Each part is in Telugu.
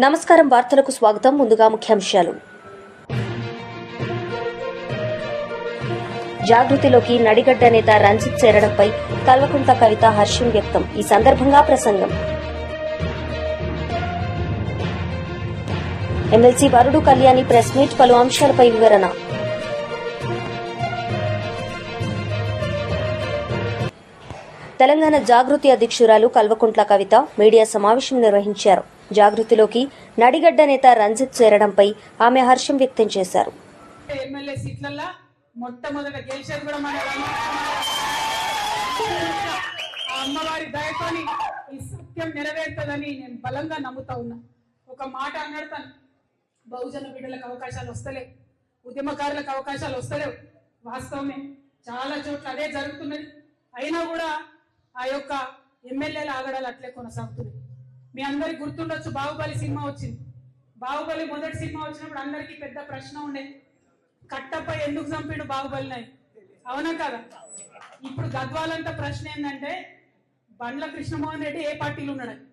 నమస్కారం వార్తలకు స్వాగతం. ముందుగా ముఖ్యాంశాలు. జాగృతిలోకి నడిగడ్డ నేత రంజిత్ చేరడంపై కల్వకుంట్ల కవిత హర్షం వ్యక్తం. ఈ సందర్భంగా ప్రసంగం. ఎమ్మెల్సీ వరుడు కళ్యాణి ప్రెస్ మీట్, పలు అంశాలపై వివరణ. తెలంగాణ జాగృతి అధ్యక్షురాలు కల్వకుంట్ల కవిత మీడియా సమావేశం నిర్వహించారు. జాగృతిలోకి నడిగడ్డ నేత రంజిత్ చేరడంపై ఆమె హర్షం వ్యక్తం చేశారు. ఎమ్మెల్యే సీట్లలో మొట్టమొదట గెలిచేది కూడా మన అమ్మవారి దయతోని ఈ సత్యం నెరవేరుతుందని నేను బలంగా నమ్ముతా ఉన్నా. ఒక మాట అన్నాడుతాను, బహుజన బిడ్డలకు అవకాశాలు వస్తలేవు, ఉద్యమకారులకు అవకాశాలు వస్తలేవు. వాస్తవమే, చాలా చోట్ల అదే జరుగుతున్నది. అయినా కూడా ఆ యొక్క ఎమ్మెల్యేల ఆగడాలు అట్లే కొనసాగుతున్నాయి. మీ అందరికి గుర్తుండొచ్చు, బాహుబలి సినిమా వచ్చింది. బాహుబలి మొదటి సినిమా వచ్చినప్పుడు అందరికీ పెద్ద ప్రశ్న ఉండేది, కట్టప్ప ఎందుకు చంపిడు బాహుబలిని, అవునా కదా? ఇప్పుడు గద్వాలంతా ప్రశ్న ఏంటంటే బండ్ల కృష్ణమోహన్ రెడ్డి ఏ పార్టీలో ఉన్నాడని.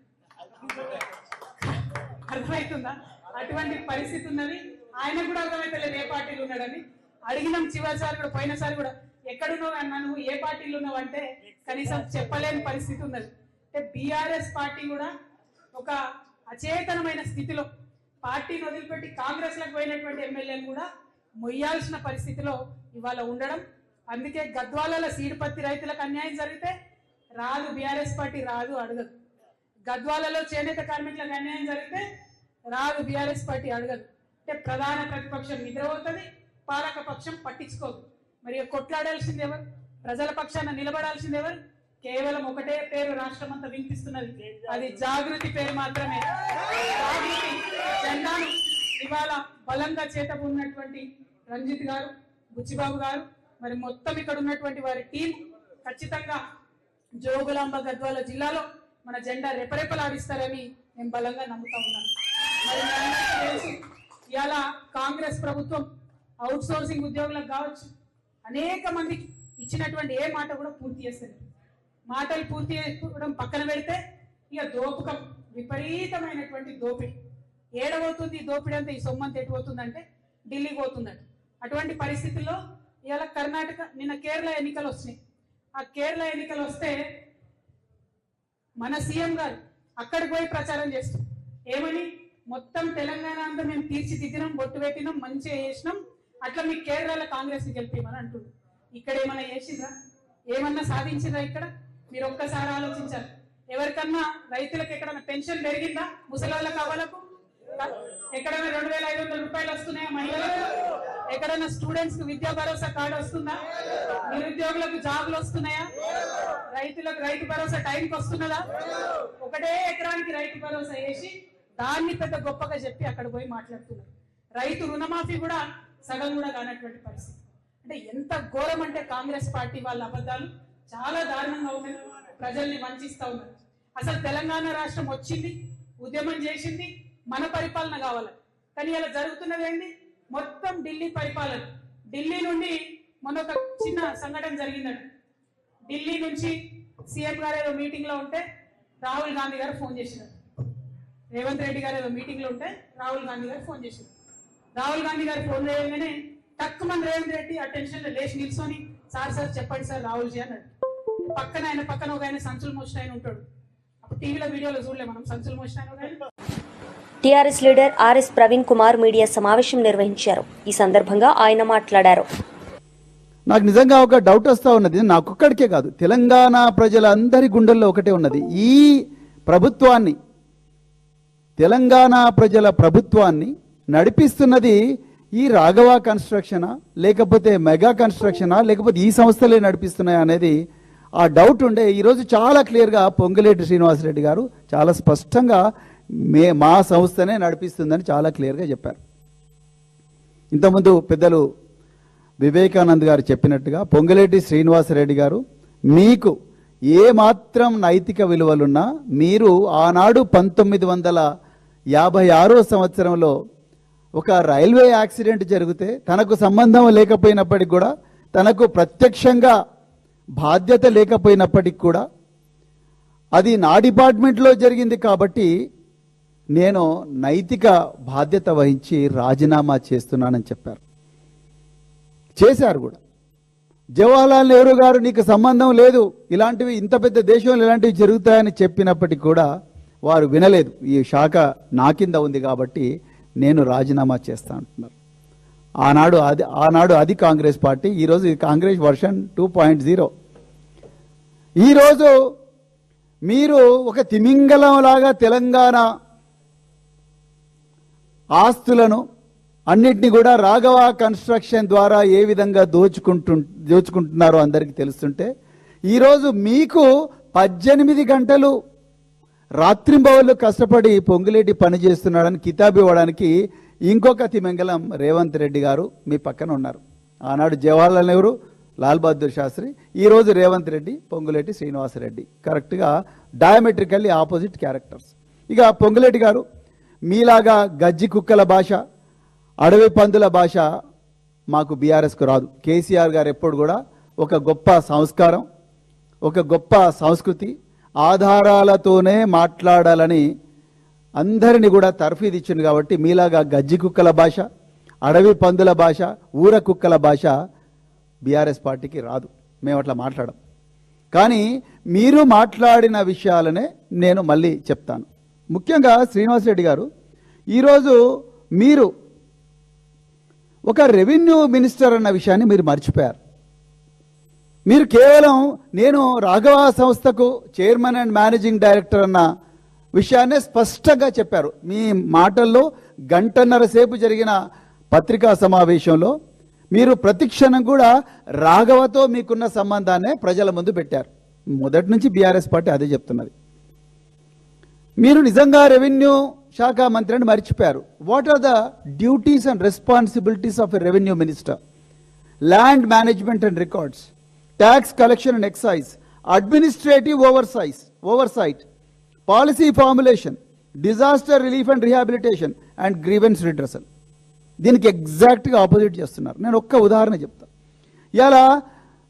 అర్థమవుతుందా? అటువంటి పరిస్థితి ఉన్నది. ఆయన కూడా అర్థమైతలేదు ఏ పార్టీలో ఉన్నాడని. అడిగినాం చివరిసారి కూడా, పోయినసారి కూడా, ఎక్కడున్నావు అన్నా, నువ్వు ఏ పార్టీలో ఉన్నావు అంటే కనీసం చెప్పలేని పరిస్థితి ఉన్నది. అంటే బీఆర్ఎస్ పార్టీ కూడా ఒక అచేతనమైన స్థితిలో, పార్టీని వదిలిపెట్టి కాంగ్రెస్ లకు పోయినటువంటి ఎమ్మెల్యేలు కూడా మొయ్యాల్సిన పరిస్థితిలో ఇవాళ ఉండడం. అందుకే గద్వాలలో సీడుపత్తి రైతులకు అన్యాయం జరిగితే రాదు, బీఆర్ఎస్ పార్టీ రాదు, అడగదు. గద్వాలలో చేనేత కార్మికులకు అన్యాయం జరిగితే రాదు, బీఆర్ఎస్ పార్టీ అడగదు. అంటే ప్రధాన ప్రతిపక్షం నిద్రపోతుంది, పాలక పక్షం పట్టించుకోదు. మరి కొట్లాడాల్సింది ఎవరు? ప్రజల పక్షాన నిలబడాల్సింది ఎవరు? కేవలం ఒకటే పేరు రాష్ట్రం అంతా వినిపిస్తున్నది, అది జాగృతి పేరు మాత్రమే. జాగృతి జెండాను ఇవాళ బలంగా చేతబూన్నటువంటి రంజిత్ గారు, బుచ్చిబాబు గారు, మరి మొత్తం ఇక్కడ ఉన్నటువంటి వారి టీం ఖచ్చితంగా జోగులాంబ గద్వాల జిల్లాలో మన జెండా రెపరెపలాడిస్తారని నేను బలంగా నమ్ముతా ఉన్నాను. మరి తెలుసు, ఇవాళ కాంగ్రెస్ ప్రభుత్వం అవుట్ సోర్సింగ్ ఉద్యోగులకు కావచ్చు, అనేక మందికి ఇచ్చినటువంటి ఏ మాట కూడా పూర్తి చేస్తుంది. మాటలు పూర్తి చేసుకోవడం పక్కన పెడితే ఇక దోపకం, విపరీతమైనటువంటి దోపిడీ. ఏడబోతుంది ఈ దోపిడీ అంతా, ఈ సొమ్మంతా ఎటుపోతుందంటే ఢిల్లీకి పోతుందంట. అటువంటి పరిస్థితుల్లో ఇవాళ కర్ణాటక, నిన్న కేరళ ఎన్నికలు వచ్చినాయి. ఆ కేరళ ఎన్నికలు వస్తే మన సీఎం గారు అక్కడికి పోయి ప్రచారం చేస్తాం. ఏమని? మొత్తం తెలంగాణ అంతా మేము తీర్చిదిద్దినాం, బొట్టు పెట్టినాం, మంచిగా చేసినాం, అట్లా మీ కేరళలో కాంగ్రెస్ గెలిపిమని అంటుంది. ఇక్కడ ఏమన్నా చేసిందా? ఏమన్నా సాధించిందా? ఇక్కడ మీరు ఒక్కసారి ఆలోచించాలి. ఎవరికన్నా రైతులకు ఎక్కడన్నా పెన్షన్ పెరిగిందా? ముసలాళ్ళ కావాలకు ఎక్కడైనా 2500 రూపాయలు వస్తున్నాయా? మహిళలకు ఎక్కడైనా స్టూడెంట్స్ కు విద్యా భరోసా కార్డు వస్తుందా? నిరుద్యోగులకు జాబులు వస్తున్నాయా? రైతులకు రైతు భరోసా టైంకి వస్తున్నదా? ఒకటే ఎకరానికి రైతు భరోసా వేసి దాన్ని పెద్ద గొప్పగా చెప్పి అక్కడ పోయి మాట్లాడుతున్నారు. రైతు రుణమాఫీ కూడా సగం కూడా కానటువంటి పరిస్థితి. అంటే ఎంత ఘోరం అంటే కాంగ్రెస్ పార్టీ వాళ్ళ అబద్ధాలు చాలా దారుణంగా ఉన్నాయి, ప్రజల్ని వంచిస్తా ఉన్నారు. అసలు తెలంగాణ రాష్ట్రం వచ్చింది, ఉద్యమం చేసింది, మన పరిపాలన కావాలి. కానీ ఇలా జరుగుతున్నది ఏంటి? మొత్తం ఢిల్లీ పరిపాలన. ఢిల్లీ నుండి మొన్న ఒక చిన్న సంఘటన జరిగిందంట. ఢిల్లీ నుంచి సీఎం గారు ఏదో మీటింగ్ లో ఉంటే రాహుల్ గాంధీ గారు ఫోన్ చేసినారు. రేవంత్ రెడ్డి గారు ఏదో మీటింగ్ లో ఉంటే రాహుల్ గాంధీ గారు ఫోన్ చేసినారు. రాహుల్ గాంధీ గారు ఫోన్ చేయగానే తక్కువమంది రేవంత్ రెడ్డి అటెన్షన్ లో లేచి నిల్చొని, సార్ సార్ చెప్పండి సార్ రాహుల్ జీ అన్నాడు. పక్కన ఒక ఆయన సంచులు మోసిన ఆయన ఉంటాడు. అప్పుడు టీవీలో వీడియోలో చూడలే మనం, సంచులు మోసిన ఆయన. TRS leader RS Praveen Kumar media సమావేశం నిర్వహించారు. ఈ సందర్భంగా ఆయన మాట్లాడారు. నాకు నిజంగా ఒక డౌట్ వస్తూ ఉన్నది, నాకొక్కడికే కాదు, తెలంగాణ ప్రజలందరి గుండెల్లో ఒకటే ఉన్నది. ఈ ప్రభుత్వాన్ని, తెలంగాణ ప్రజల ప్రభుత్వాన్ని నడిపిస్తున్నది ఈ రాఘవ కన్స్ట్రక్షనా, లేకపోతే మెగా కన్స్ట్రక్షనా, లేకపోతే ఈ సంస్థలే నడిపిస్తున్నాయా అనేది ఆ డౌట్ ఉండే. ఈరోజు చాలా క్లియర్గా పొంగులేటి శ్రీనివాసరెడ్డి గారు చాలా స్పష్టంగా మా సంస్థనే నడిపిస్తుందని చాలా క్లియర్గా చెప్పారు. ఇంతకుముందు పెద్దలు వివేకానంద్ గారు చెప్పినట్టుగా పొంగులేటి శ్రీనివాసరెడ్డి గారు, మీకు ఏ మాత్రం నైతిక విలువలున్నా మీరు ఆనాడు 1956వ సంవత్సరంలో ఒక రైల్వే యాక్సిడెంట్ జరిగితే తనకు సంబంధం లేకపోయినప్పటికీ కూడా, తనకు ప్రత్యక్షంగా బాధ్యత లేకపోయినప్పటికీ కూడా, అది నా డిపార్ట్మెంట్లో జరిగింది కాబట్టి నేను నైతిక బాధ్యత వహించి రాజీనామా చేస్తున్నానని చెప్పారు. చేశారు కూడా. జవహర్లాల్ నెహ్రూ గారు నీకు సంబంధం లేదు, ఇలాంటివి ఇంత పెద్ద దేశంలో ఇలాంటివి జరుగుతాయని చెప్పినప్పటికీ కూడా వారు వినలేదు. ఈ శాఖ నా కింద ఉంది కాబట్టి నేను రాజీనామా చేస్తా అంటున్నారు. ఆనాడు అది కాంగ్రెస్ పార్టీ, ఈరోజు ఇది కాంగ్రెస్ వర్షన్ 2.0. ఈరోజు మీరు ఒక తిమింగలం లాగా తెలంగాణ ఆస్తులను అన్నిటినీ కూడా రాఘవ కన్స్ట్రక్షన్ ద్వారా ఏ విధంగా దోచుకుంటున్నారో అందరికీ తెలుస్తుంటే, ఈరోజు మీకు 18 గంటలు రాత్రింబవళ్ళు కష్టపడి పొంగులేటి పని చేస్తున్నాడని కితాబు ఇవ్వడానికి ఇంకొక తిమింగలం రేవంత్ రెడ్డి గారు మీ పక్కన ఉన్నారు. ఆనాడు జవహర్లాల్ నెహ్రూ, లాల్ బహదూర్ శాస్త్రి, ఈరోజు రేవంత్ రెడ్డి, పొంగులేటి శ్రీనివాసరెడ్డి, కరెక్ట్గా డయామెట్రికల్లీ ఆపోజిట్ క్యారెక్టర్స్. ఇక పొంగులేటి గారు మీలాగా గజ్జి కుక్కల భాష, అడవి పందుల భాష మాకు బీఆర్ఎస్కు రాదు. కేసీఆర్ గారు ఎప్పుడు కూడా ఒక గొప్ప సంస్కారం, ఒక గొప్ప సంస్కృతి, ఆధారాలతోనే మాట్లాడాలని అందరినీ కూడా తర్ఫీదు ఇచ్చింది. కాబట్టి మీలాగా గజ్జి కుక్కల భాష, అడవి పందుల భాష, ఊర కుక్కల భాష బీఆర్ఎస్ పార్టీకి రాదు. మేము అట్లా మాట్లాడం. కానీ మీరు మాట్లాడిన విషయాలనే నేను మళ్ళీ చెప్తాను. ముఖ్యంగా శ్రీనివాసరెడ్డి గారు, ఈరోజు మీరు ఒక రెవెన్యూ మినిస్టర్ అన్న విషయాన్ని మీరు మర్చిపోయారు. మీరు కేవలం నేను రాఘవ సంస్థకు చైర్మన్ అండ్ మేనేజింగ్ డైరెక్టర్ అన్న విషయాన్నే స్పష్టంగా చెప్పారు. మీ మాటల్లో గంటన్నర సేపు జరిగిన పత్రికా సమావేశంలో మీరు ప్రతిక్షణం కూడా రాఘవతో మీకున్న సంబంధాన్నే ప్రజల ముందు పెట్టారు. మొదటి నుంచి బీఆర్ఎస్ పార్టీ అదే చెప్తున్నది. మీరు నిజంగా రెవెన్యూ శాఖ మంత్రి అని మర్చిపోయారు. What are the duties and responsibilities of a revenue minister? Land management and records, tax collection and excise, administrative oversight, policy formulation, disaster relief and rehabilitation and grievance redressal. దీనికి ఎగ్జాక్ట్గా ఆపోజిట్ చేస్తున్నారు. నేను ఒక్క ఉదాహరణ చెప్తాను. ఇలా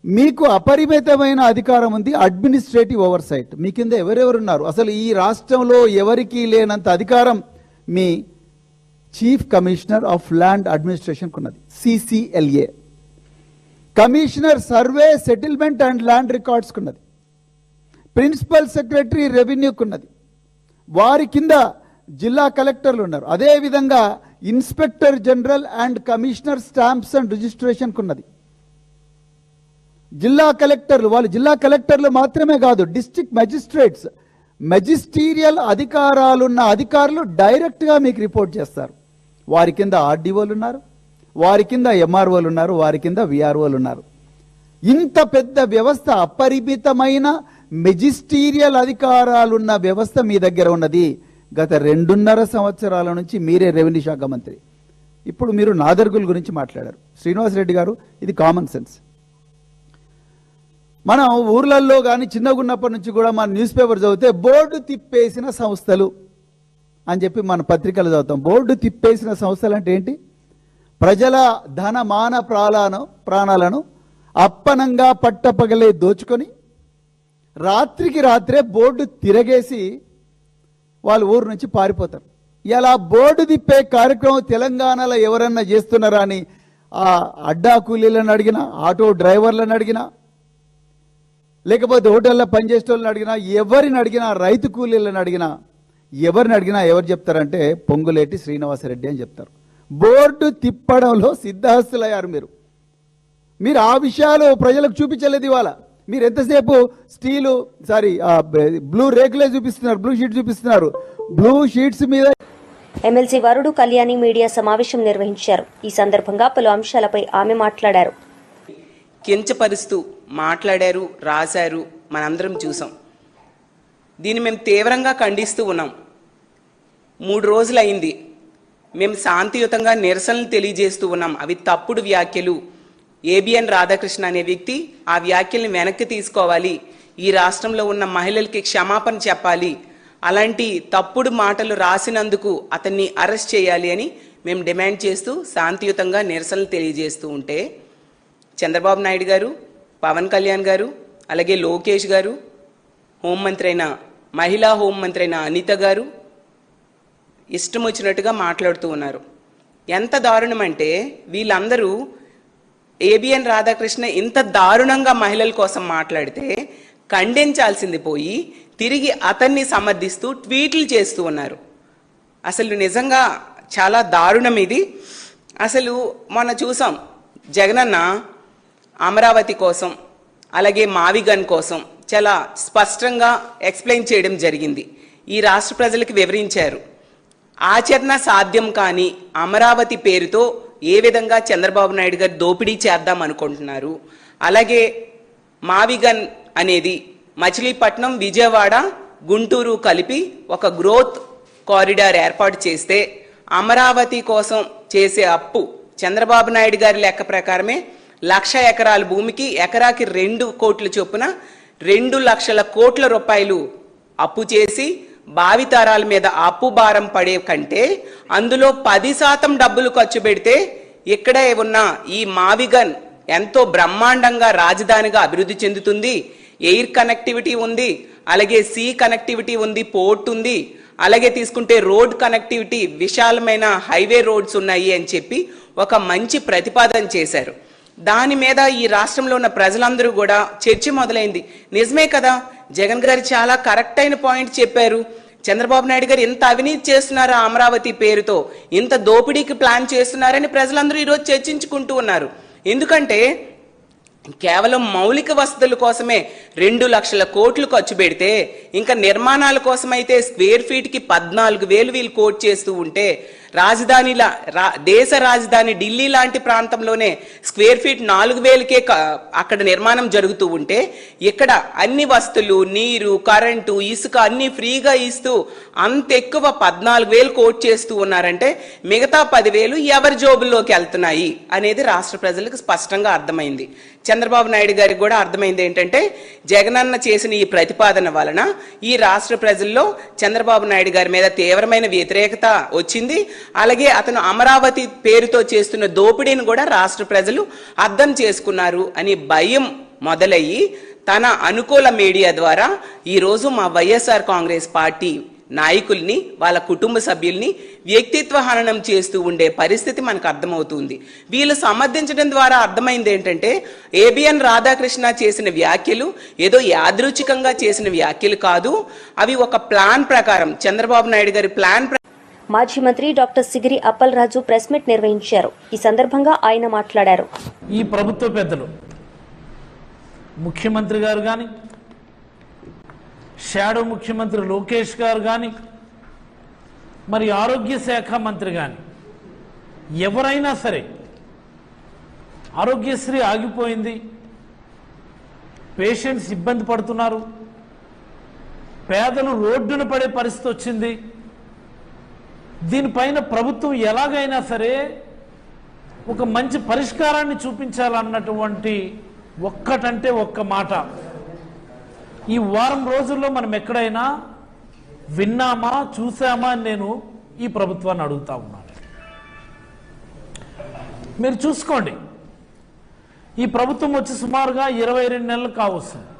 మీకు అపరిమితమైన అధికారం ఉంది, అడ్మినిస్ట్రేటివ్ ఓవర్సైట్. మీ కింద ఎవరెవరున్నారు? అసలు ఈ రాష్ట్రంలో ఎవరికీ లేనంత అధికారం మీ చీఫ్ కమిషనర్ ఆఫ్ ల్యాండ్ అడ్మినిస్ట్రేషన్కు ఉన్నది, CCLA. Commissioner survey, settlement and land రికార్డ్స్కు ఉన్నది. ప్రిన్సిపల్ సెక్రటరీ రెవెన్యూకు ఉన్నది. వారి కింద జిల్లా కలెక్టర్లు ఉన్నారు. అదేవిధంగా inspector general and commissioner stamps and రిజిస్ట్రేషన్కు ఉన్నది. జిల్లా కలెక్టర్లు, వాళ్ళు జిల్లా కలెక్టర్లు మాత్రమే కాదు, డిస్ట్రిక్ట్ మెజిస్ట్రేట్స్, మెజిస్టీరియల్ అధికారాలున్న అధికారులు డైరెక్ట్గా మీకు రిపోర్ట్ చేస్తారు. వారి కింద ఆర్డీఓలు ఉన్నారు, వారి కింద ఎంఆర్ఓలు ఉన్నారు, వారి కింద విఆర్ఓలు ఉన్నారు. ఇంత పెద్ద వ్యవస్థ, అపరిమితమైన మెజిస్టీరియల్ అధికారాలున్న వ్యవస్థ మీ దగ్గర ఉన్నది. గత 2.5 సంవత్సరాల నుంచి మీరే రెవెన్యూ శాఖ మంత్రి. ఇప్పుడు మీరు నాదర్గుల్ గురించి మాట్లాడారు. శ్రీనివాసరెడ్డి గారు, ఇది కామన్ సెన్స్. మనం ఊర్లలో కానీ చిన్నగా ఉన్నప్పటి నుంచి కూడా మన న్యూస్ పేపర్ చదివితే బోర్డు తిప్పేసిన సంస్థలు అని చెప్పి మన పత్రికలు చదువుతాం. బోర్డు తిప్పేసిన సంస్థలు అంటే ఏంటి? ప్రజల ధన మాన ప్రాణాలను అప్పనంగా పట్టపగలే దోచుకొని రాత్రికి రాత్రే బోర్డు తిరగేసి వాళ్ళు ఊరు నుంచి పారిపోతారు. ఇలా బోర్డు తిప్పే కార్యక్రమం తెలంగాణలో ఎవరన్నా చేస్తున్నారా అని ఆ అడ్డా కూలీలను అడిగినా, ఆటో డ్రైవర్లను అడిగినా, లేకపోతే హోటల్లో పనిచేసే వాళ్ళని అడిగినా, ఎవరిని అడిగినా, రైతు కూలీలను అడిగినా, ఎవరిని అడిగినా ఎవరు చెప్తారంటే పొంగులేటి శ్రీనివాసరెడ్డి అని చెప్తారు. బోర్డు తిప్పడంలో సిద్ధహస్తులయ్యారు మీరు. ఆ విషయాలు ప్రజలకు చూపించలేదు. ఇవాళ మీరు ఎంతసేపు బ్లూ రేకులే చూపిస్తున్నారు, బ్లూ షీట్ చూపిస్తున్నారు. బ్లూ షీట్స్ మీద ఎమ్మెల్సీ వరుడు కళ్యాణి మీడియా సమావేశం నిర్వహించారు. ఈ సందర్భంగా పలు అంశాలపై ఆమె మాట్లాడారు. కించపరుస్తూ మాట్లాడారు, రాశారు, మనందరం చూసాం. దీన్ని మేము తీవ్రంగా ఖండిస్తూ ఉన్నాం. 3 రోజులైంది, మేము శాంతియుతంగా నిరసనలు తెలియజేస్తూ ఉన్నాం. అవి తప్పుడు వ్యాఖ్యలు. ఏబిఎన్ రాధాకృష్ణ అనే వ్యక్తి ఆ వ్యాఖ్యల్ని వెనక్కి తీసుకోవాలి, ఈ రాష్ట్రంలో ఉన్న మహిళలకి క్షమాపణ చెప్పాలి, అలాంటి తప్పుడు మాటలు రాసినందుకు అతన్ని అరెస్ట్ చేయాలి అని మేము డిమాండ్ చేస్తూ శాంతియుతంగా నిరసనలు తెలియజేస్తూ ఉంటే చంద్రబాబు నాయుడు గారు, పవన్ కళ్యాణ్ గారు, అలాగే లోకేష్ గారు, హోంమంత్రి అయిన మహిళా హోంమంత్రి అయిన అనిత గారు, ఇష్టం వచ్చినట్టుగా మాట్లాడుతూ ఉన్నారు. ఎంత దారుణం అంటే వీళ్ళందరూ ఏబిఎన్ రాధాకృష్ణ ఇంత దారుణంగా మహిళల కోసం మాట్లాడితే ఖండించాల్సింది పోయి తిరిగి అతన్ని సమర్థిస్తూ ట్వీట్లు చేస్తూ ఉన్నారు. అసలు నిజంగా చాలా దారుణం ఇది. అసలు మొన్న చూసాం జగనన్న అమరావతి కోసం అలాగే మావిగన్ కోసం చాలా స్పష్టంగా ఎక్స్ప్లెయిన్ చేయడం జరిగింది. ఈ రాష్ట్ర ప్రజలకు వివరించారు. ఆచరణ సాధ్యం కాని అమరావతి పేరుతో ఏ విధంగా చంద్రబాబు నాయుడు గారు దోపిడీ చేద్దాం అనుకుంటున్నారు. అలాగే మావిగన్ అనేది మచిలీపట్నం, విజయవాడ, గుంటూరు కలిపి ఒక గ్రోత్ కారిడార్ ఏర్పాటు చేస్తే అమరావతి కోసం చేసే అప్పు చంద్రబాబు నాయుడు గారి లెక్క ప్రకారమే 1,00,000 ఎకరాల భూమికి ఎకరాకి 2 కోట్ల చొప్పున 2 లక్షల కోట్ల రూపాయలు అప్పు చేసి భావితరాల మీద అప్పు భారం పడే కంటే అందులో 10% డబ్బులు ఖర్చు పెడితే ఇక్కడే ఉన్న ఈ మావిగన్ ఎంతో బ్రహ్మాండంగా రాజధానిగా అభివృద్ధి చెందుతుంది. ఎయిర్ కనెక్టివిటీ ఉంది, అలాగే సీ కనెక్టివిటీ ఉంది, పోర్ట్ ఉంది, అలాగే తీసుకుంటే రోడ్ కనెక్టివిటీ, విశాలమైన హైవే రోడ్స్ ఉన్నాయి అని చెప్పి ఒక మంచి ప్రతిపాదన చేశారు. దాని మీద ఈ రాష్ట్రంలో ఉన్న ప్రజలందరూ కూడా చర్చ మొదలైంది. నిజమే కదా, జగన్ గారు చాలా కరెక్ట్ అయిన పాయింట్ చెప్పారు. చంద్రబాబు నాయుడు గారు ఇంత అవినీతి చేస్తున్నారా అమరావతి పేరుతో, ఇంత దోపిడీకి ప్లాన్ చేస్తున్నారని ప్రజలందరూ ఈరోజు చర్చించుకుంటూ ఉన్నారు. ఎందుకంటే కేవలం మౌలిక వసతుల కోసమే 2 లక్షల కోట్లు ఖర్చు పెడితే ఇంకా నిర్మాణాల కోసమైతే స్క్వేర్ ఫీట్కి 14,000 వీళ్ళు కోట్ చేస్తూ ఉంటే దేశ రాజధాని ఢిల్లీ లాంటి ప్రాంతంలోనే స్క్వేర్ ఫీట్ 4,000కే అక్కడ నిర్మాణం జరుగుతూ ఉంటే ఇక్కడ అన్ని వస్తువులు, నీరు, కరెంటు, ఇసుక అన్ని ఫ్రీగా ఇస్తూ అంత ఎక్కువ 14,000 కోట్ చేస్తూ ఉన్నారంటే మిగతా 10,000 ఎవరి జోబుల్లోకి వెళ్తున్నాయి అనేది రాష్ట్ర ప్రజలకు స్పష్టంగా అర్థమైంది. చంద్రబాబు నాయుడు గారికి కూడా అర్థమైంది ఏంటంటే జగనన్న చేసిన ఈ ప్రతిపాదన వలన ఈ రాష్ట్ర ప్రజల్లో చంద్రబాబు నాయుడు గారి మీద తీవ్రమైన వ్యతిరేకత వచ్చింది. అలాగే అతను అమరావతి పేరుతో చేస్తున్న దోపిడీని కూడా రాష్ట్ర ప్రజలు అర్థం చేసుకున్నారు అని భయం మొదలయ్యి తన అనుకూల మీడియా ద్వారా ఈరోజు మా వైఎస్ఆర్ కాంగ్రెస్ పార్టీ నాయకుల్ని, వాళ్ళ కుటుంబ సభ్యుల్ని వ్యక్తిత్వ హననం చేస్తూ ఉండే పరిస్థితి మనకు అర్థమవుతుంది. వీళ్ళు సమర్థించడం ద్వారా అర్థమైంది ఏంటంటే ఏబిఎన్ రాధాకృష్ణ చేసిన వ్యాఖ్యలు ఏదో యాదృచ్ఛికంగా చేసిన వ్యాఖ్యలు కాదు, అవి ఒక ప్లాన్ ప్రకారం, చంద్రబాబు నాయుడు గారి ప్లాన్. మాజీ మంత్రి డాక్టర్ సిగిరి అప్పలరాజు ప్రెస్ మీట్ నిర్వహించారు. ఈ సందర్భంగా ఆయన మాట్లాడారు. ఈ ప్రభుత్వ పెద్దలు ముఖ్యమంత్రి గారు కానీ, షాడో ముఖ్యమంత్రి లోకేష్ గారు కానీ, మరి ఆరోగ్య శాఖ మంత్రి కానీ ఎవరైనా సరే ఆరోగ్యశ్రీ ఆగిపోయింది, పేషెంట్స్ ఇబ్బంది పడుతున్నారు, పేదలు రోడ్డున పడే పరిస్థితి వచ్చింది, దీనిపైన ప్రభుత్వం ఎలాగైనా సరే ఒక మంచి పరిష్కారాన్ని చూపించాలన్నటువంటి ఒక్కటంటే ఒక్క మాట ఈ వారం రోజుల్లో మనం ఎక్కడైనా విన్నామా, చూసామా అని నేను ఈ ప్రభుత్వాన్ని అడుగుతా ఉన్నాను. మీరు చూసుకోండి, ఈ ప్రభుత్వం వచ్చి సుమారుగా 22 నెలలు కావస్తుంది.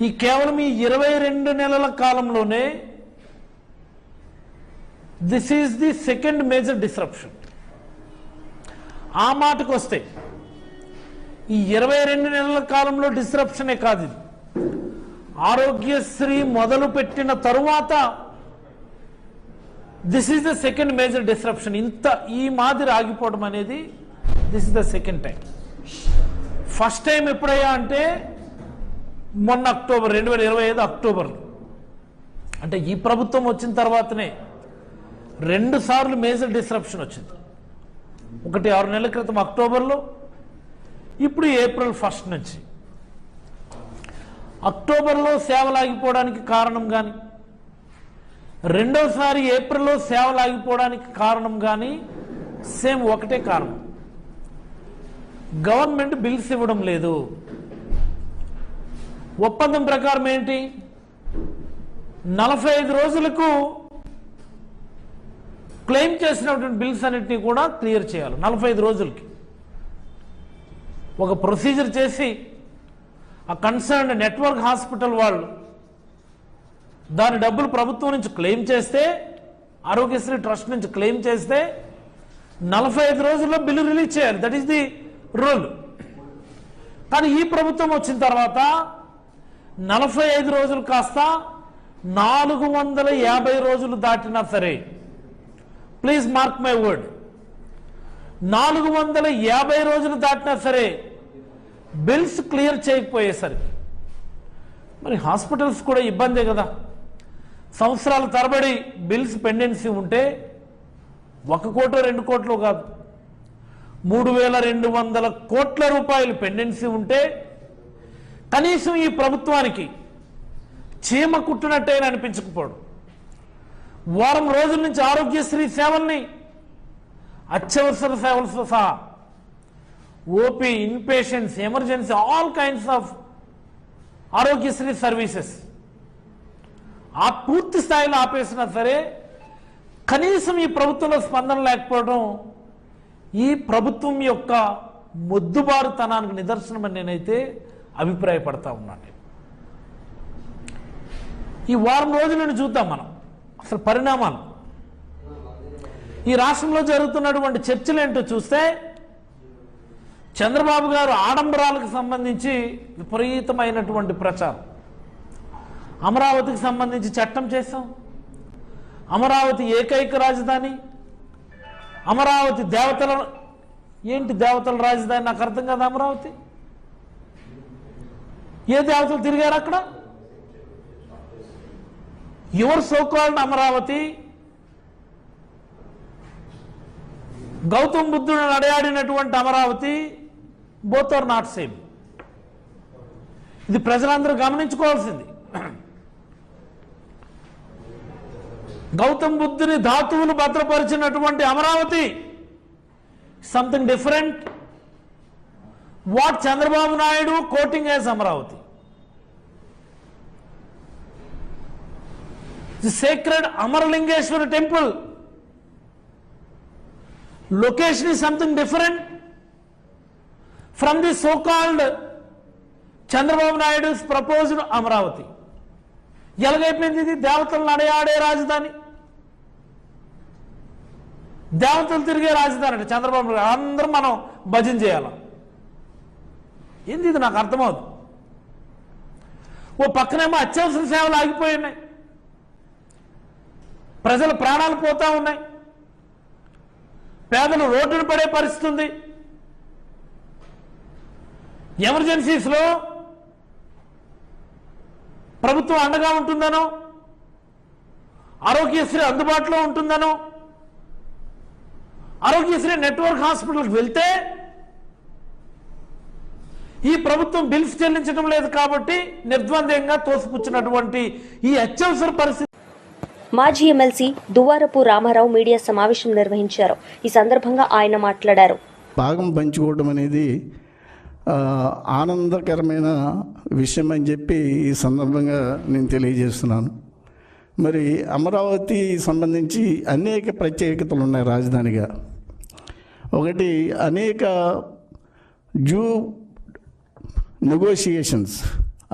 ఈ కేవలం ఈ 22 నెలల కాలంలోనే this is the second major disruption. ఆ మాటకు వస్తే ఈ 22 నెలల కాలంలో డిస్రప్షనే కాదు, ఇది ఆరోగ్యశ్రీ మొదలు పెట్టిన తరువాత this is the second major disruption. ఇంత ఈ మాదిరి ఆగిపోవడం అనేది this is the second time. First time ఎప్పుడయ్యా అంటే మొన్న అక్టోబర్ 2025 అక్టోబర్లో, అంటే ఈ ప్రభుత్వం వచ్చిన తర్వాతనే 2 సార్లు మేజర్ డిస్రప్షన్ వచ్చింది. ఒకటి 6 నెలల క్రితం అక్టోబర్లో, ఇప్పుడు ఏప్రిల్ 1 నుంచి. అక్టోబర్లో సేవలు ఆగిపోవడానికి కారణం కానీ, రెండోసారి ఏప్రిల్లో సేవలు ఆగిపోవడానికి కారణం కానీ సేమ్ ఒకటే కారణం, గవర్నమెంట్ బిల్స్ ఇవ్వడం లేదు. ఒప్పందం ప్రకారం ఏంటి, 45 రోజులకు క్లెయిమ్ చేసినటువంటి బిల్స్ అన్నింటినీ కూడా క్లియర్ చేయాలి. 45 రోజులకి ఒక ప్రొసీజర్ చేసి ఆ కన్సర్న్డ్ నెట్వర్క్ హాస్పిటల్ వాళ్ళు దాని డబ్బులు ప్రభుత్వం నుంచి క్లెయిమ్ చేస్తే ఆరోగ్యశ్రీ ట్రస్ట్ నుంచి క్లెయిమ్ చేస్తే 45 రోజుల్లో బిల్లు రిలీజ్ చేయాలి. That is the rule. కానీ ఈ ప్రభుత్వం వచ్చిన తర్వాత 45 రోజులు కాస్త 450 రోజులు దాటినా సరే, ప్లీజ్ మార్క్ మై వర్డ్, 450 రోజులు దాటినా సరే బిల్స్ క్లియర్ చేయకపోయేసరికి మరి హాస్పిటల్స్ కూడా ఇబ్బందే కదా. సంవత్సరాల తరబడి బిల్స్ పెండెన్సీ ఉంటే 1 కోటో 2 కోట్లు కాదు, 3200 కోట్ల రూపాయలు పెండెన్సీ ఉంటే కనీసం ఈ ప్రభుత్వానికి చీమ కుట్టినట్టయినా అనిపించకపోవడం. వారం రోజుల నుంచి ఆరోగ్యశ్రీ సేవల్ని అత్యవసర సేవలతో సహా OP, inpatients, emergency, all kinds of Aarogyasri services ఆ పూర్తి స్థాయిలో ఆపేసినా సరే కనీసం ఈ ప్రభుత్వంలో స్పందన లేకపోవడం ఈ ప్రభుత్వం యొక్క మొద్దుబారుతనానికి నిదర్శనమని నేనైతే అభిప్రాయపడతా ఉన్నాను. ఈ వారం రోజులను చూద్దాం మనం అసలు పరిణామాలు. ఈ రాష్ట్రంలో జరుగుతున్నటువంటి చర్చలు ఏంటో చూస్తే చంద్రబాబు గారు ఆడంబరాలకు సంబంధించి విపరీతమైనటువంటి ప్రచారం. అమరావతికి సంబంధించి చట్టం చేశాం, అమరావతి ఏకైక రాజధాని, అమరావతి దేవతల, ఏంటి దేవతల రాజధాని నాకు అర్థం కాదు. అమరావతి ఏ దేవతలు తిరిగారు అక్కడ? Your so called Amaravati, Gautam బుద్ధుడు నడయాడినటువంటి Amaravati, both are not same. ఇది ప్రజలందరూ గమనించుకోవాల్సింది. గౌతమ్ బుద్ధుని ధాతువులు భద్రపరిచినటువంటి Amaravati something different. What Chandrababu Naidu quoting as Amaravati. The sacred Amaralingeswara temple location is something different from the so-called Chandrababu Naidu's proposed Amaravati. ఎలాగైపోయింది ఇది? దేవతలు నడయాడే రాజధాని, దేవతలు తిరిగే రాజధాని అంటే చంద్రబాబు అందరం మనం భజన చేయాలి. ఏంది ఇది? నాకు అర్థమవుతుంది. ఓ పక్కనేమో అత్యవసర సేవలు ఆగిపోయి ఉన్నాయి, ప్రజల ప్రాణాలు పోతా ఉన్నాయి, పేదలు రోడ్డున పడే పరిస్థితి ఉంది. ఎమర్జెన్సీస్లో ప్రభుత్వం అండగా ఉంటుందనో, ఆరోగ్యశ్రీ అందుబాటులో ఉంటుందనో, ఆరోగ్యశ్రీ నెట్వర్క్ హాస్పిటల్కి వెళ్తే ఈ ప్రభుత్వం బిల్స్ చెల్లించడం లేదు కాబట్టి నిర్ద్వంద్వంగా తోసిపుచ్చినటువంటి ఈ అత్యవసర పరిస్థితి. మాజీ ఎమ్మెల్సీ దువ్వారపు రామారావు మీడియా సమావేశం నిర్వహించారు. ఈ సందర్భంగా ఆయన మాట్లాడారు. భాగం పంచుకోవడం అనేది ఆనందకరమైన విషయం అని చెప్పి ఈ సందర్భంగా నేను తెలియజేస్తున్నాను. మరి అమరావతి సంబంధించి అనేక ప్రత్యేకతలు ఉన్నాయి రాజధానిగా. ఒకటి, అనేక డ్యూ నెగోషియేషన్స్,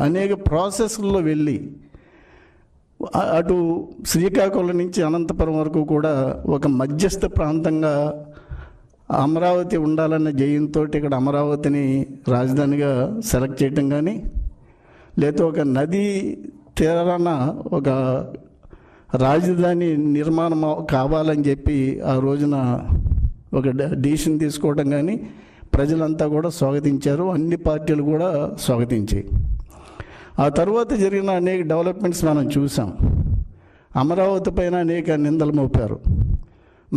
అనేక ప్రాసెస్ల్లో వెళ్ళి అటు శ్రీకాకుళం నుంచి అనంతపురం వరకు కూడా ఒక మధ్యస్థ ప్రాంతంగా అమరావతి ఉండాలన్న జయంతో ఇక్కడ అమరావతిని రాజధానిగా సెలెక్ట్ చేయటం కానీ, లేదా ఒక నదీ తీరాన ఒక రాజధాని నిర్మాణం కావాలని చెప్పి ఆ రోజున ఒక డిసిషన్ తీసుకోవడం కానీ ప్రజలంతా కూడా స్వాగతించారు, అన్ని పార్టీలు కూడా స్వాగతించాయి. ఆ తర్వాత జరిగిన అనేక డెవలప్మెంట్స్ మనం చూసాం. అమరావతి పైన అనేక నిందలు మోపారు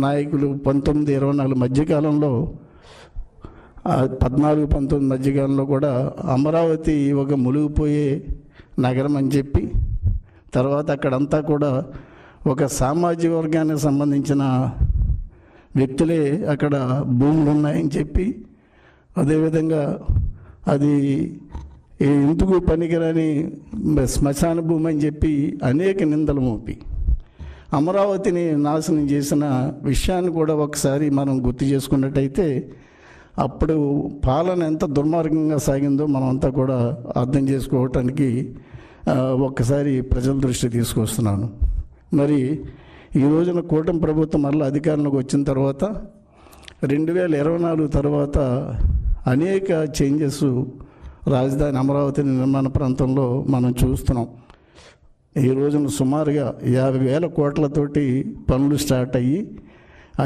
నాయకులు. 1924 మధ్యకాలంలో, 14-19 మధ్యకాలంలో కూడా అమరావతి ఒక మునిగిపోయే నగరం అని చెప్పి, తర్వాత అక్కడంతా కూడా ఒక సామాజిక వర్గానికి సంబంధించిన వ్యక్తులే అక్కడ భూములు ఉన్నాయని చెప్పి, అదేవిధంగా అది ఎందుకు పనికిరాని శ్మశాన భూమి అని చెప్పి అనేక నిందలు మోపి అమరావతిని నాశనం చేసిన విషయాన్ని కూడా ఒకసారి మనం గుర్తు చేసుకున్నట్టయితే అప్పుడు పాలన ఎంత దుర్మార్గంగా సాగిందో మనం అంతా కూడా అర్థం చేసుకోవటానికి ఒక్కసారి ప్రజల దృష్టి తీసుకొస్తున్నాను. మరి ఈ రోజున కూటమి ప్రభుత్వం మళ్ళీ అధికారంలోకి వచ్చిన తర్వాత 2024 తర్వాత అనేక చేంజెస్ రాజధాని అమరావతి నిర్మాణ ప్రాంతంలో మనం చూస్తున్నాం. ఈ రోజున సుమారుగా 50,000 కోట్లతోటి పనులు స్టార్ట్ అయ్యి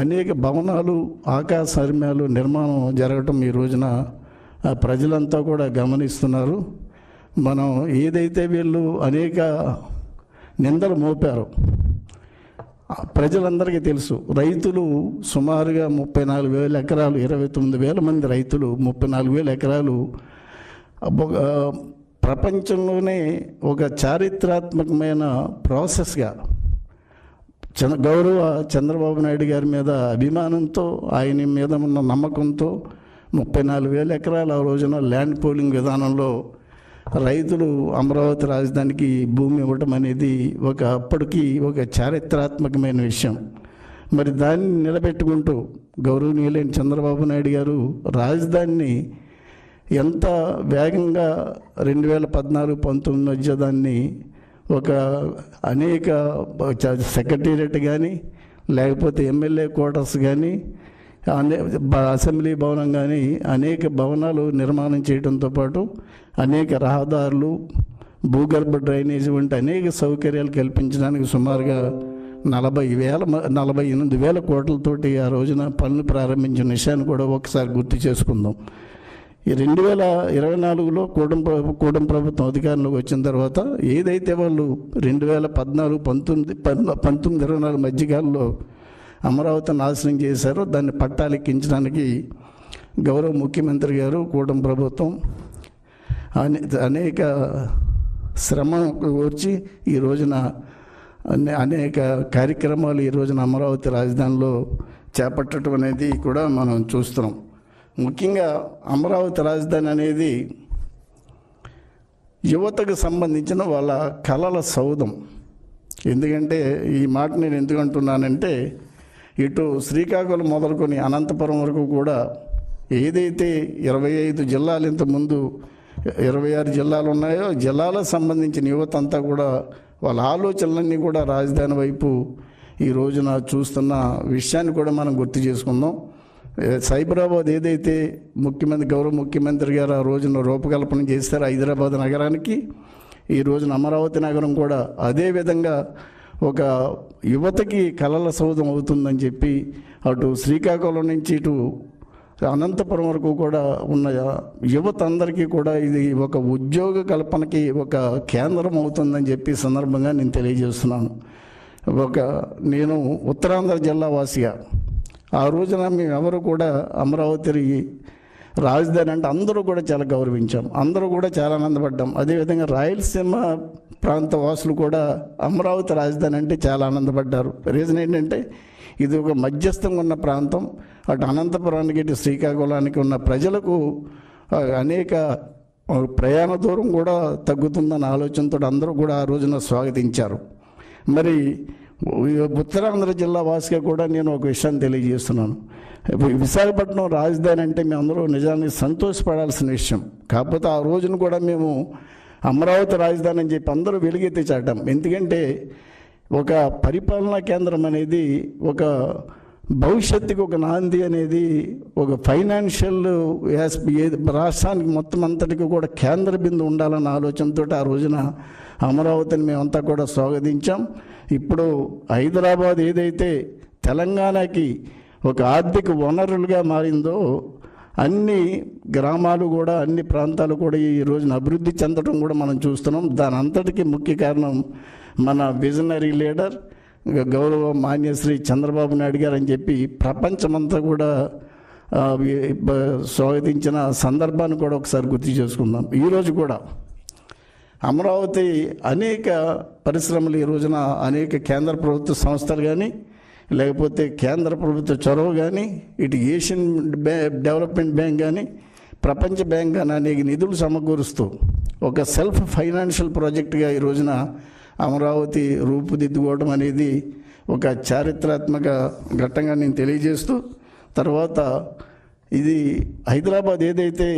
అనేక భవనాలు ఆకాశర్మ్యాలు నిర్మాణం జరగటం ఈ రోజున ప్రజలంతా కూడా గమనిస్తున్నారు. మనం ఏదైతే వీళ్ళు అనేక నిందలు మోపారో ప్రజలందరికీ తెలుసు. రైతులు సుమారుగా 34,000 ఎకరాలు, 29,000 మంది రైతులు 34,000 ఎకరాలు ప్రపంచంలోనే ఒక చారిత్రాత్మకమైన ప్రాసెస్గా గౌరవ చంద్రబాబు నాయుడు గారి మీద అభిమానంతో, ఆయన మీద ఉన్న నమ్మకంతో 34,000 ఎకరాలు ఆ రోజున ల్యాండ్ పూలింగ్ విధానంలో రైతులు అమరావతి రాజధానికి భూమి ఇవ్వటం అనేది అప్పటికి ఒక చారిత్రాత్మకమైన విషయం. మరి దాన్ని నిలబెట్టుకుంటూ గౌరవనీయులైన చంద్రబాబు నాయుడు గారు రాజధానిని ఎంత వేగంగా 2014-19 మధ్య దాన్ని అనేక సెక్రటేరియట్ కానీ లేకపోతే ఎమ్మెల్యే క్వార్టర్స్ కానీ అసెంబ్లీ భవనం కానీ అనేక భవనాలు నిర్మాణం చేయడంతో పాటు అనేక రహదారులు, భూగర్భ డ్రైనేజీ వంటి అనేక సౌకర్యాలు కల్పించడానికి సుమారుగా 48,000 కోట్లతోటి ఆ రోజున పనులు ప్రారంభించిన విషయాన్ని కూడా ఒకసారి గుర్తు చేసుకుందాం. ఈ 2024లో కూటమి ప్రభుత్వం అధికారంలోకి వచ్చిన తర్వాత ఏదైతే వాళ్ళు 2014-19 మధ్యకాలంలో అమరావతి నాశనం చేశారో దాన్ని పట్టాలెక్కించడానికి గౌరవ ముఖ్యమంత్రి గారు, కూటమి ప్రభుత్వం అనేక శ్రమ వచ్చి ఈ రోజున అనేక కార్యక్రమాలు ఈ రోజున అమరావతి రాజధానిలో చేపట్టడం అనేది కూడా మనం చూస్తున్నాం. ముఖ్యంగా అమరావతి రాజధాని అనేది యువతకు సంబంధించిన వాళ్ళ కలల సౌధం. ఎందుకంటే ఈ మాట నేను ఎందుకు అంటున్నానంటే, ఇటు శ్రీకాకుళం మొదలుకొని అనంతపురం వరకు కూడా ఏదైతే 25 జిల్లాలు ఇంతకుముందు 26 జిల్లాలు ఉన్నాయో జిల్లాలకు సంబంధించిన యువత అంతా కూడా వాళ్ళ ఆలోచనలన్నీ కూడా రాజధాని వైపు ఈ రోజున చూస్తున్న విషయాన్ని కూడా మనం గుర్తు చేసుకుందాం. సైబరాబాద్ ఏదైతే గౌరవ ముఖ్యమంత్రి గారు ఆ రోజున రూపకల్పన చేశారో హైదరాబాద్ నగరానికి, ఈ రోజున అమరావతి నగరం కూడా అదేవిధంగా ఒక యువతకి కలల సౌధం అవుతుందని చెప్పి అటు శ్రీకాకుళం నుంచి ఇటు అనంతపురం వరకు కూడా ఉన్న యువత అందరికీ కూడా ఇది ఒక ఉద్యోగ కల్పనకి ఒక కేంద్రం అవుతుందని చెప్పి సందర్భంగా నేను తెలియజేస్తున్నాను. నేను ఉత్తరాంధ్ర జిల్లా వాసిగా ఆ రోజున మేము ఎవరు కూడా అమరావతి రాజధాని అంటే అందరూ కూడా చాలా గౌరవించాం, అందరూ కూడా చాలా ఆనందపడ్డాం. అదేవిధంగా రాయలసీమ ప్రాంత వాసులు కూడా అమరావతి రాజధాని అంటే చాలా ఆనందపడ్డారు. రీజన్ ఏంటంటే ఇది ఒక మధ్యస్థంగా ఉన్న ప్రాంతం. అటు అనంతపురానికి ఇటు శ్రీకాకుళానికి ఉన్న ప్రజలకు అనేక ప్రయాణ దూరం కూడా తగ్గుతుందన్న ఆలోచనతో అందరూ కూడా ఆ రోజున స్వాగతించారు. మరి ఉత్తరాంధ్ర జిల్లా వాసిగా కూడా నేను ఒక విషయాన్ని తెలియజేస్తున్నాను. విశాఖపట్నం రాజధాని అంటే మేము అందరూ నిజానికి సంతోషపడాల్సిన విషయం. కాకపోతే ఆ రోజున కూడా మేము అమరావతి రాజధాని అని చెప్పి అందరూ వెలుగెత్తి చాటాం. ఎందుకంటే ఒక పరిపాలనా కేంద్రం అనేది ఒక భవిష్యత్తుకి ఒక నాంది అనేది ఒక ఫైనాన్షియల్ రాష్ట్రానికి మొత్తం అంతటికి కూడా కేంద్ర బిందువు ఉండాలన్న ఆలోచనతో ఆ రోజున అమరావతిని మేమంతా కూడా స్వాగతించాం. ఇప్పుడు హైదరాబాద్ ఏదైతే తెలంగాణకి ఒక ఆర్థిక వనరులుగా మారిందో అన్ని గ్రామాలు కూడా అన్ని ప్రాంతాలు కూడా ఈ రోజున అభివృద్ధి చెందడం కూడా మనం చూస్తున్నాం. దాని అంతటికీ ముఖ్య కారణం మన విజనరీ లీడర్ గౌరవ మాన్యశ్రీ చంద్రబాబు నాయుడు గారు అని చెప్పి ప్రపంచమంతా కూడా స్వాగతించిన సందర్భాన్ని కూడా ఒకసారి గుర్తు చేసుకుందాం. ఈరోజు కూడా అమరావతి అనేక పరిశ్రమలు ఈ రోజున అనేక కేంద్ర ప్రభుత్వ సంస్థలు కానీ లేకపోతే కేంద్ర ప్రభుత్వ చొరవ కానీ ఇటు ఏషియన్ డెవలప్మెంట్ బ్యాంక్ కానీ ప్రపంచ బ్యాంక్ కానీ అనేక నిధులు సమకూరుస్తూ ఒక సెల్ఫ్ ఫైనాన్షియల్ ప్రాజెక్టుగా ఈ రోజున అమరావతి రూపుదిద్దుకోవడం అనేది ఒక చారిత్రాత్మక ఘట్టంగా నేను తెలియజేస్తూ, తర్వాత ఇది హైదరాబాద్ ఏదైతే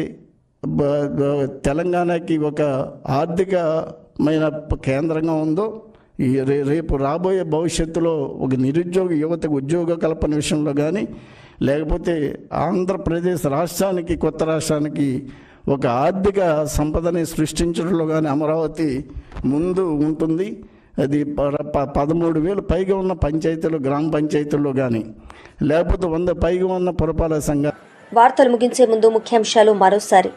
తెలంగాణకి ఒక ఆర్థికమైన కేంద్రంగా ఉందో ఈ రేపు రాబోయే భవిష్యత్తులో ఒక నిరుద్యోగ యువతకు ఉద్యోగ కల్పన విషయంలో కానీ, లేకపోతే ఆంధ్రప్రదేశ్ రాష్ట్రానికి, కొత్త రాష్ట్రానికి ఒక ఆర్థిక సంపదని సృష్టించడంలో కానీ అమరావతి ముందు ఉంటుంది. అది 13,000 పైగా ఉన్న పంచాయతీలు, గ్రామ పంచాయతీల్లో కానీ, లేకపోతే 100 పైగా ఉన్న పురపాలక సంఘాలు. వార్తలు ముగించే ముందు ముఖ్యాంశాలు మరోసారి.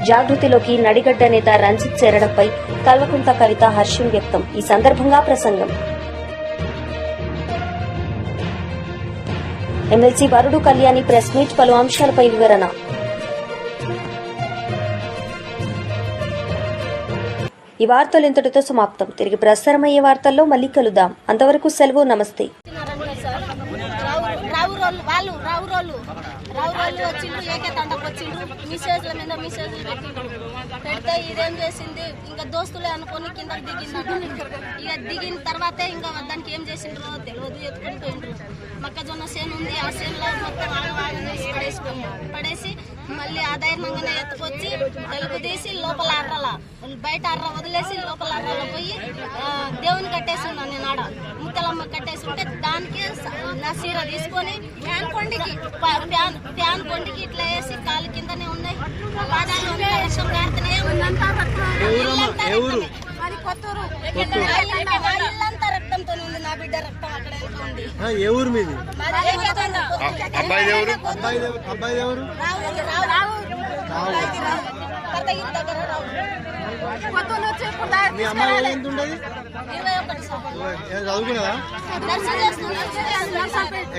జాగృతిలోకి నడిగడ్డ నేత రంజిత్ చేరడంపై కల్వకుంట్ల కవిత హర్షం వ్యక్తం. ఈ సందర్భంగా ప్రసంగం. ఎమ్మెల్సీ వరుడు కళ్యాణి ప్రెస్ మీట్, పలు అంశాలపై వివరణ. ఈ వార్తలు ఇంతటితో సమాప్తం. తిరిగి ప్రసారమయ్యే వార్తల్లో మళ్ళీ కలుద్దాం. అంతవరకు సెలవు. నమస్తే. రావురోళ్ళు వచ్చిండ్రు, ఏకే తండకు వచ్చిండ్రు, మెసేజ్ల మీద మెసేజ్లు పెట్టిండ్రు. పెడితే ఇదేం చేసింది, ఇంకా దోస్తులే అనుకుని కిందకి దిగిందంట. ఇక దిగిన తర్వాతే ఇంకా దానికి ఏం చేసిండ్రో తెలియదు, ఎత్తుకుని పోయిండ్రు. మొక్కజొన్న చేను ఉంది, ఆ చేనులో మొత్తం ఆగవాగం వేసి పడేసి మళ్ళీ ఆదాయంగానే ఎత్తుకొచ్చి తెలుగు తీసి లోపల అర్రల, బయట అర్ర వదిలేసి లోపల అర్రలో పోయి దేవుని కట్టేసి ఉన్నాను నేను. ఆడ ముక్కలమ్మ కట్టేసి ఉంటే దానికి నా చీర తీసుకొని ఫ్యాన్ కొండికి ఇట్లా వేసి కాలు కిందనే ఉన్నాయి. పాదాలు వర్షం కారుతూనే ఉందంతా ఇల్లంతా రక్తంతో ఉంది. నా బిడ్డ రక్తం అక్కడ ఉంది.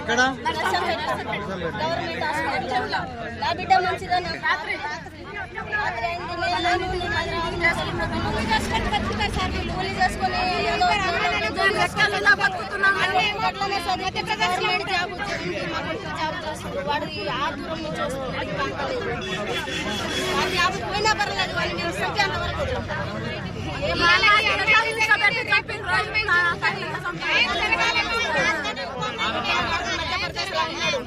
ఎక్కడ నా బిడ్డ మంచిదని కూలి చేసుకుని గవర్నమెంట్ జాబ్ వాడు ఆ దూరం నుంచి వస్తున్నాడు. ఆ జాబ్ పోయినా పర్లేదు, వాళ్ళు మీరు సంఖ్య అంతవరకు మధ్యప్రదేశ్ లో ఉన్నాడు.